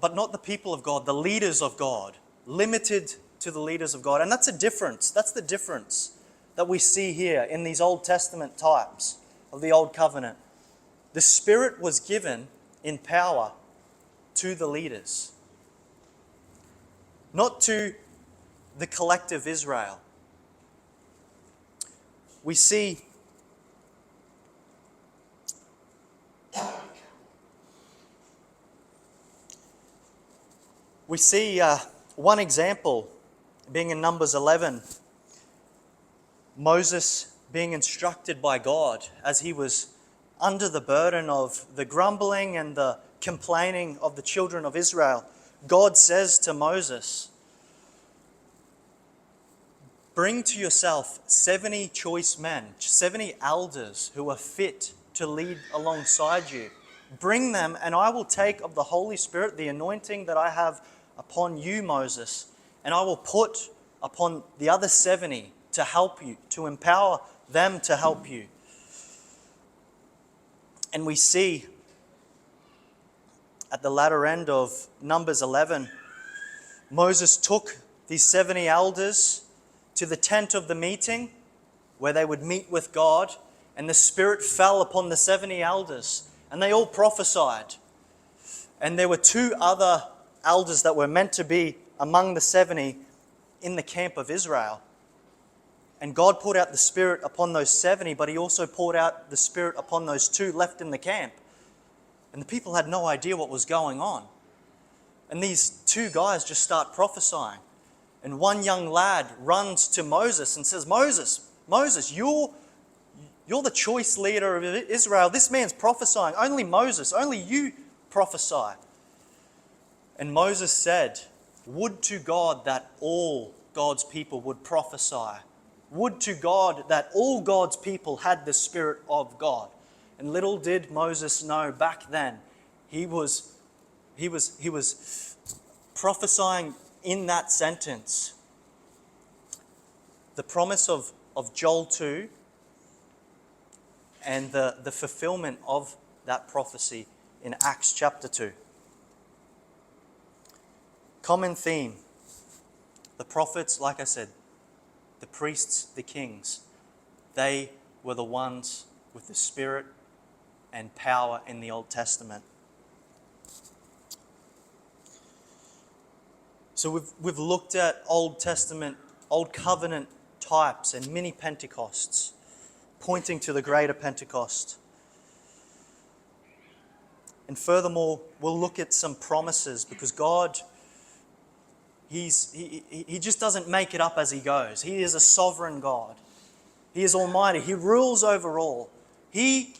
but not the people of God, the leaders of God, limited to the leaders of God. And that's a difference. That's the difference that we see here in these Old Testament types of the Old Covenant. The Spirit was given in power to the leaders, not to the collective Israel. We see one example being in Numbers 11. Moses being instructed by God as he was under the burden of the grumbling and the complaining of the children of Israel. God says to Moses, bring to yourself 70 choice men, 70 elders who are fit to lead alongside you. Bring them, and I will take of the Holy Spirit, the anointing that I have upon you, Moses, and I will put upon the other 70 to help you, to empower them to help you. And we see at the latter end of Numbers 11, Moses took these 70 elders to the tent of the meeting where they would meet with God, and the Spirit fell upon the 70 elders, and they all prophesied. And there were 2 other elders that were meant to be among the 70 in the camp of Israel. And God poured out the Spirit upon those 70, but He also poured out the Spirit upon those 2 left in the camp. And the people had no idea what was going on. And these 2 guys just start prophesying. And one young lad runs to Moses and says, Moses, you're the choice leader of Israel. This man's prophesying. Only Moses, only you prophesy. And Moses said, would to God that all God's people would prophesy. Would to God that all God's people had the Spirit of God. And little did Moses know back then, he was prophesying in that sentence the promise of Joel 2 and the fulfillment of that prophecy in Acts chapter 2. Common theme. The prophets, like I said, the priests, the kings, they were the ones with the Spirit and power in the Old Testament. So we've looked at Old Testament, Old Covenant types and mini Pentecosts, pointing to the greater Pentecost. And furthermore, we'll look at some promises, because God, He just doesn't make it up as He goes. He is a sovereign God. He is almighty. He rules over all. He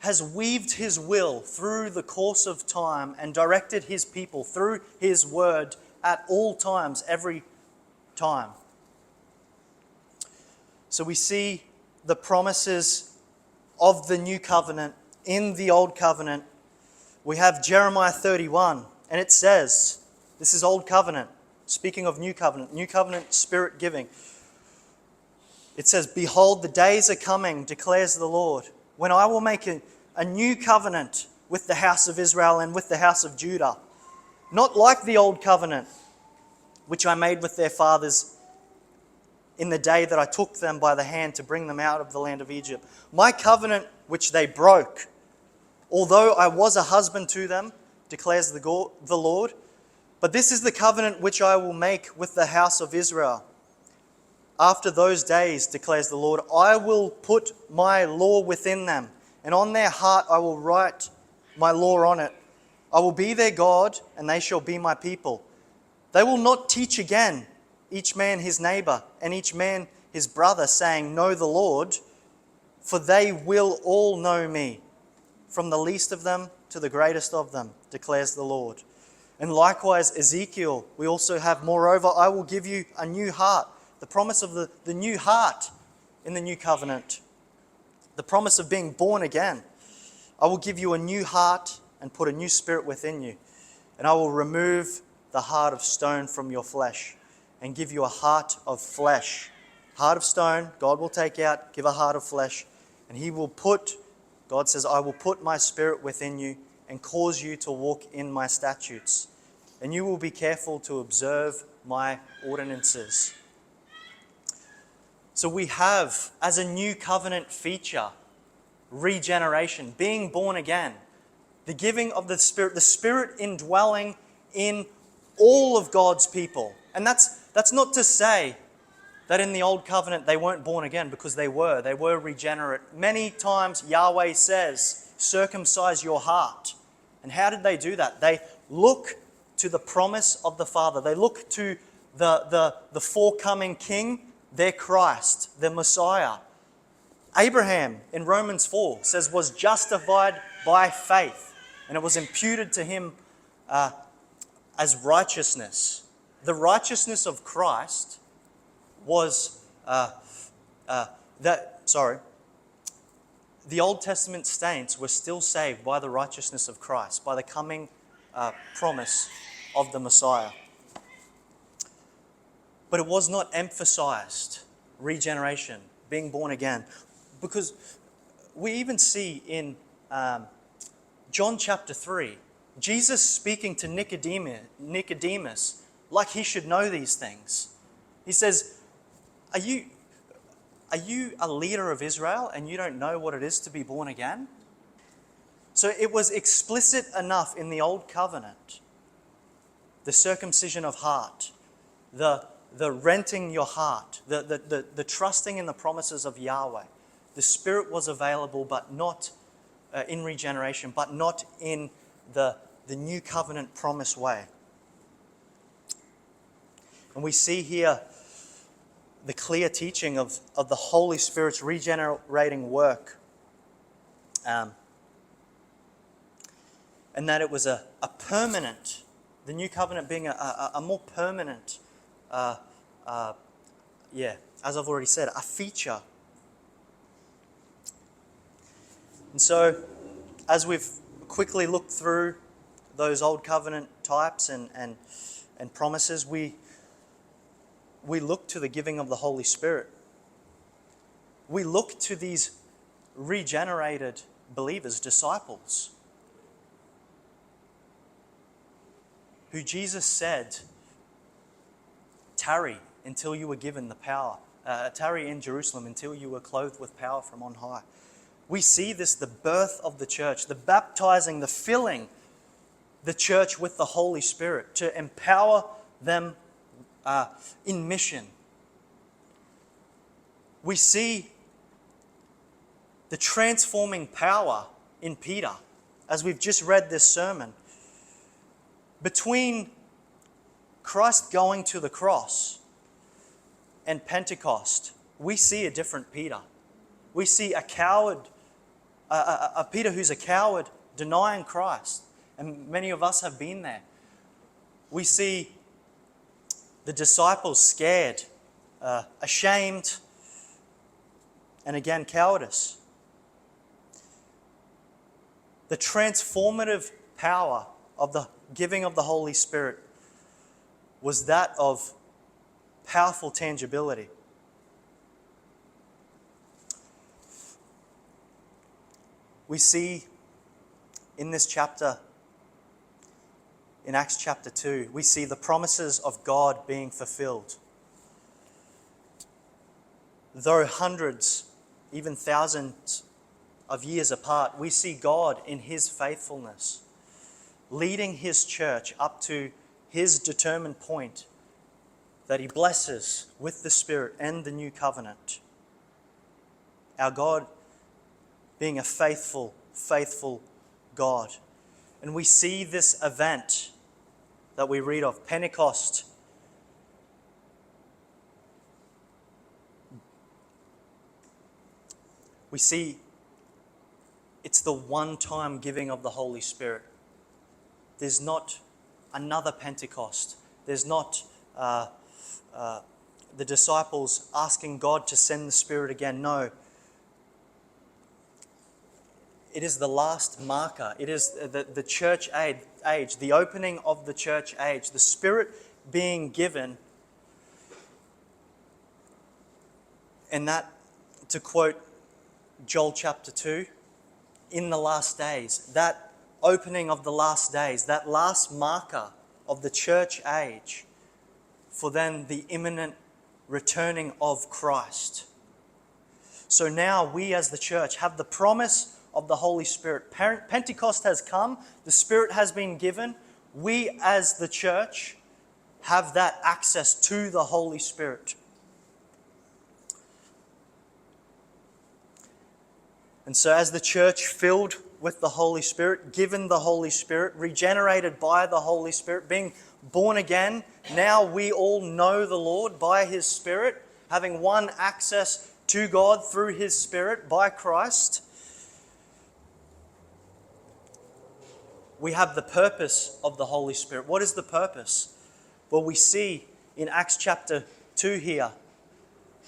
has weaved His will through the course of time and directed His people through His word at all times, every time. So we see the promises of the new covenant in the old covenant. We have Jeremiah 31, and it says, this is old covenant, speaking of new covenant Spirit giving. It says, behold, the days are coming, declares the Lord, when I will make a new covenant with the house of Israel and with the house of Judah. Not like the old covenant, which I made with their fathers in the day that I took them by the hand to bring them out of the land of Egypt. My covenant which they broke, although I was a husband to them, declares the Lord. But this is the covenant which I will make with the house of Israel. After those days, declares the Lord, I will put my law within them, and on their heart I will write my law on it. I will be their God, and they shall be my people. They will not teach again, each man his neighbor, and each man his brother, saying, know the Lord, for they will all know me, from the least of them to the greatest of them, declares the Lord. And likewise, Ezekiel, we also have, moreover, I will give you a new heart. The promise of the new heart in the new covenant. The promise of being born again. I will give you a new heart and put a new spirit within you. And I will remove the heart of stone from your flesh and give you a heart of flesh. Heart of stone, God will take out, give a heart of flesh. And He will put, God says, I will put my spirit within you and cause you to walk in my statutes, and you will be careful to observe my ordinances. So we have, as a new covenant feature, regeneration, being born again, the giving of the Spirit indwelling in all of God's people. And that's not to say that in the Old Covenant they weren't born again, because they were regenerate. Many times Yahweh says, circumcise your heart. And how did they do that? They look to the promise of the Father. They look to the forthcoming King, their Christ, their Messiah. Abraham in Romans 4 says was justified by faith, and it was imputed to him as righteousness. The righteousness of Christ was the Old Testament saints were still saved by the righteousness of Christ, by the coming promise of the Messiah. But it was not emphasized, regeneration, being born again, because we even see in John chapter 3, Jesus speaking to Nicodemus like he should know these things. He says, Are you a leader of Israel and you don't know what it is to be born again? So it was explicit enough in the Old Covenant, the circumcision of heart, the renting your heart, the trusting in the promises of Yahweh. The Spirit was available, but not in regeneration, but not in the new covenant promise way. And we see here the clear teaching of the Holy Spirit's regenerating work. And that it was a permanent, the new covenant being a more permanent, as I've already said, a feature. And so, as we've quickly looked through those old covenant types and promises, we look to the giving of the Holy Spirit. We look to these regenerated believers, disciples, who Jesus said, tarry until you were given the power. Tarry in Jerusalem until you were clothed with power from on high. We see this, the birth of the church, the baptizing, the filling the church with the Holy Spirit to empower them in mission. We see the transforming power in Peter, as we've just read this sermon. Between Christ going to the cross and Pentecost, we see a different Peter. We see a coward, a Peter who's a coward, denying Christ. And many of us have been there. We see the disciples scared, ashamed, and again, cowardice. The transformative power of the giving of the Holy Spirit was that of powerful tangibility. We see in this chapter, in Acts chapter 2, we see the promises of God being fulfilled. Though hundreds, even thousands of years apart, we see God in His faithfulness, leading His church up to His determined point that He blesses with the Spirit and the new covenant. Our God being a faithful God. And we see this event that we read of, Pentecost. We see it's the one-time giving of the Holy Spirit. There's not another Pentecost. There's not the disciples asking God to send the Spirit again. No. It is the last marker. It is the church age, the opening of the church age, the Spirit being given. And that, to quote Joel chapter 2, in the last days, that opening of the last days, that last marker of the church age, for then the imminent returning of Christ. So now we as the church have the promise of the Holy Spirit. Pentecost has come, the Spirit has been given. We as the church have that access to the Holy Spirit. And so as the church filled with the Holy Spirit, given the Holy Spirit, regenerated by the Holy Spirit, being born again, now we all know the Lord by His Spirit, having one access to God through His Spirit by Christ. We have the purpose of the Holy Spirit. What is the purpose? Well, we see in Acts chapter 2 here,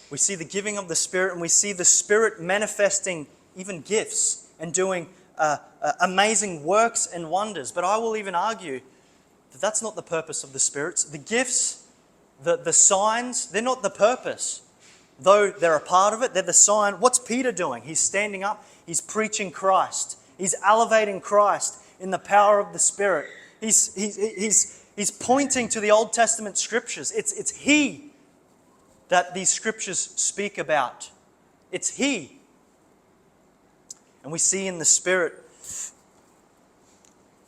we see the giving of the Spirit, and we see the Spirit manifesting even gifts and doing amazing works and wonders. But I will even argue that that's not the purpose of the Spirit. The gifts, the signs, they're not the purpose. Though they're a part of it, they're the sign. What's Peter doing? He's standing up, he's preaching Christ. He's elevating Christ in the power of the Spirit. He's pointing to the Old Testament scriptures. It's He that these scriptures speak about. It's He. And we see in the Spirit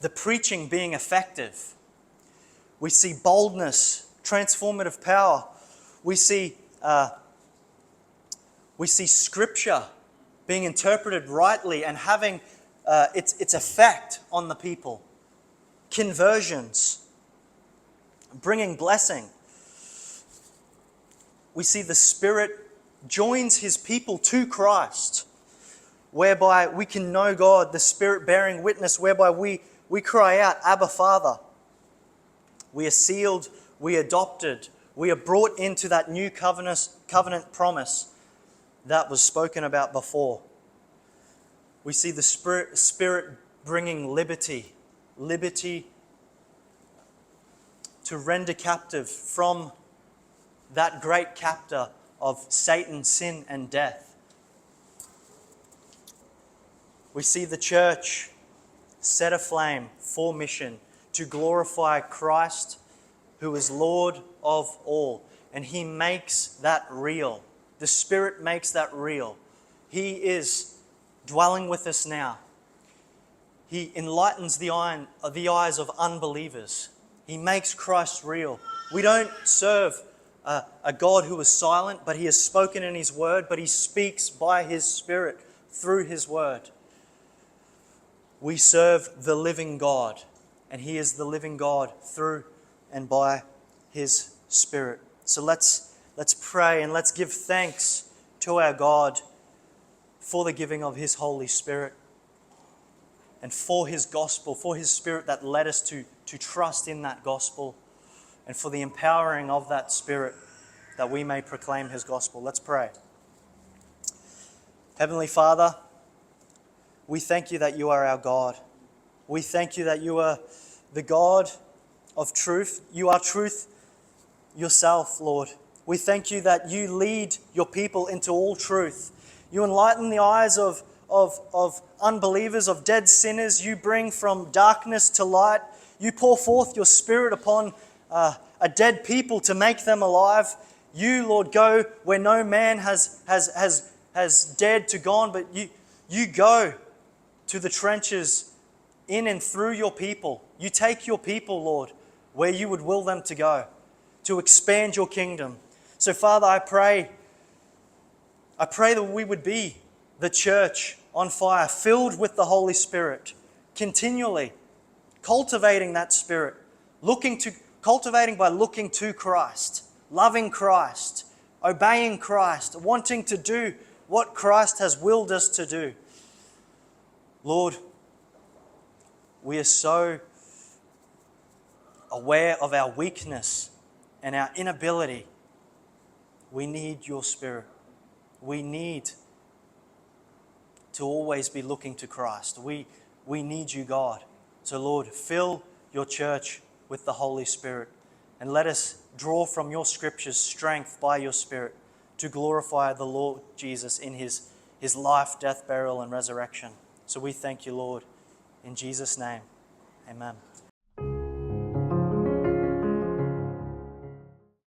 the preaching being effective. We see boldness, transformative power. We see Scripture being interpreted rightly and having its effect on the people. Conversions, bringing blessing. We see the Spirit joins His people to Christ, whereby we can know God, the Spirit bearing witness, whereby we cry out, Abba, Father. We are sealed, we are adopted, we are brought into that new covenant promise that was spoken about before. We see the Spirit bringing liberty to render captive from that great captor of Satan, sin, and death. We see the church set aflame for mission to glorify Christ, who is Lord of all. And He makes that real. The Spirit makes that real. He is dwelling with us now. He enlightens the eyes of unbelievers. He makes Christ real. We don't serve a God who is silent, but He has spoken in His Word, but He speaks by His Spirit through His Word. We serve the living God, and He is the living God through and by His Spirit. So let's pray and let's give thanks to our God for the giving of His Holy Spirit and for His gospel, for His Spirit that led us to trust in that gospel, and for the empowering of that Spirit that we may proclaim His gospel. Let's pray. Heavenly Father, we thank You that You are our God. We thank You that You are the God of truth. You are truth yourself, Lord. We thank You that You lead Your people into all truth. You enlighten the eyes of unbelievers, of dead sinners. You bring from darkness to light. You pour forth Your Spirit upon a dead people to make them alive. You, Lord, go where no man has dared to go, but You go to the trenches in and through Your people. You take Your people, Lord, where You would will them to go, to expand Your kingdom. So, Father, I pray that we would be the church on fire, filled with the Holy Spirit, continually cultivating that Spirit, cultivating by looking to Christ, loving Christ, obeying Christ, wanting to do what Christ has willed us to do. Lord, we are so aware of our weakness and our inability. We need Your Spirit. We need to always be looking to Christ. We need You, God. So, Lord, fill Your church with the Holy Spirit, and let us draw from Your scriptures strength by Your Spirit to glorify the Lord Jesus in His life, death, burial, and resurrection. So we thank You, Lord, In Jesus' name, amen.